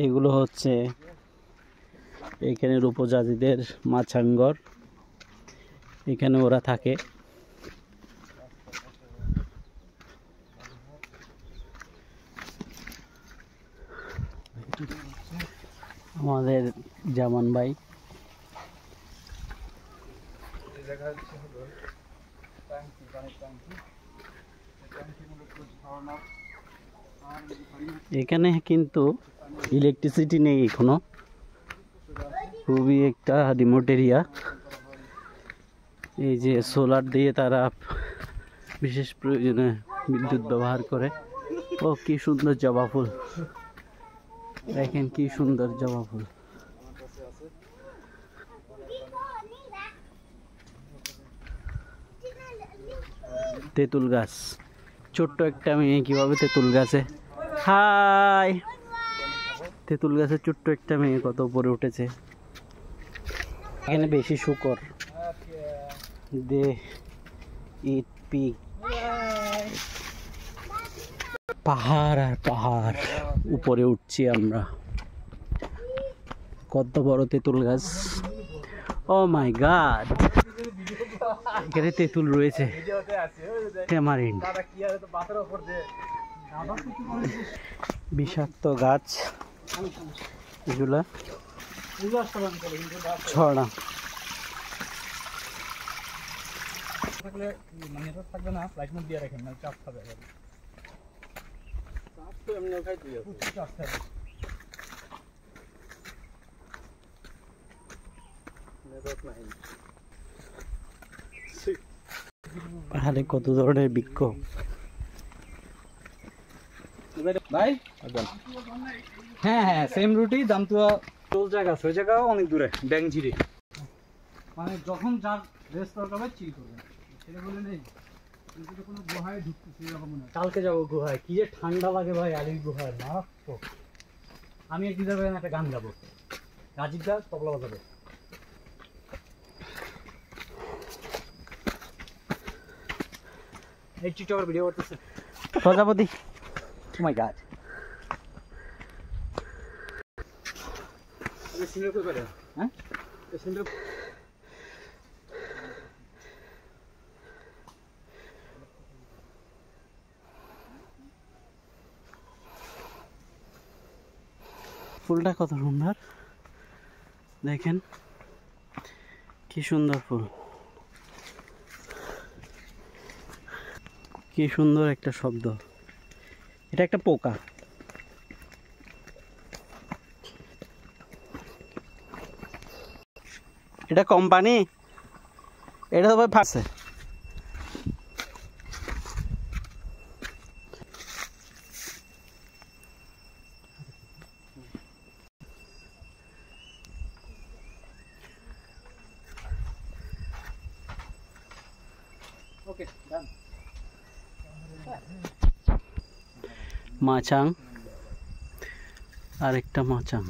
এগুলো হচ্ছে এখানের উপজাতিদের মাচাঙ্গর, এখানে ওরা থাকে। আমাদের জামান ভাই এখানে কিন্তু ইলেকট্রিসিটি নেই এখনো, খুবই একটা রিমোট এরিয়া। এই যে সোলার দিয়ে তারা বিশেষ প্রয়োজনে বিদ্যুৎ ব্যবহার করে। ও কি সুন্দর জবা ফুল, দেখেন কি সুন্দর জবা ফুল। তেঁতুল গাছ, ছোট্ট একটা মেয়ে কিভাবে তেঁতুল গাছে, হাই, তেঁতুল গাছের ছোট্ট একটা মেয়ে কত উপরে উঠেছে। এখানে বেশি শুকর, দে ইট পিগ। পাহাড় আর পাহাড়, উপরে উঠছি আমরা। কত বড় তেঁতুল গাছ, ও মাই গড, এখানে তেঁতুল রয়েছে। ট্যামারিন্ড, বিষাক্ত গাছ এগুলা, ছড়া থাকলে মানে থাকবে না, ফ্লাইট মোড দিয়ে রাখেন না, চাপ খাবে। চাপ তো এমনি খাই দিয়ে চাপ খাবে। পাহাড়ে কত ধরনের বৃক্ষ ভাই। হ্যাঁ হ্যাঁ, সেম রুটই, দামতুয়া টোল জায়গা আছে, ওই জায়গাও অনেক দূরে, ব্যাংঝিরি। মানে যখন যার রেস্ট দরকার হয় চিল করবে, সেটা বলে নেই। কোনো গুহায় ঢুকতেছি এরকম মনে হয়। কালকে যাবো গুহায়, কি যে ঠান্ডা লাগে ভাই আলির গুহায়, মারাত্মক। আমি এক যাবে একটা গান গাবো, রাজীব দাস তবলা বাজাবে। এই টিকটকের ভিডিও করতেছে প্রজাপতি, ও মাই গড। এই সিঙ্গেল কই করে, হ্যাঁ এই সিঙ্গেল ফুলটা কত সুন্দর, দেখেন কি সুন্দর ফুল, কি সুন্দর একটা শব্দ। এটা একটা পোকা, এটা কোম্পানি, এটা তো ভাই ফাটছে। ওকে ডান। মাচাং, আরেকটা মাচাং।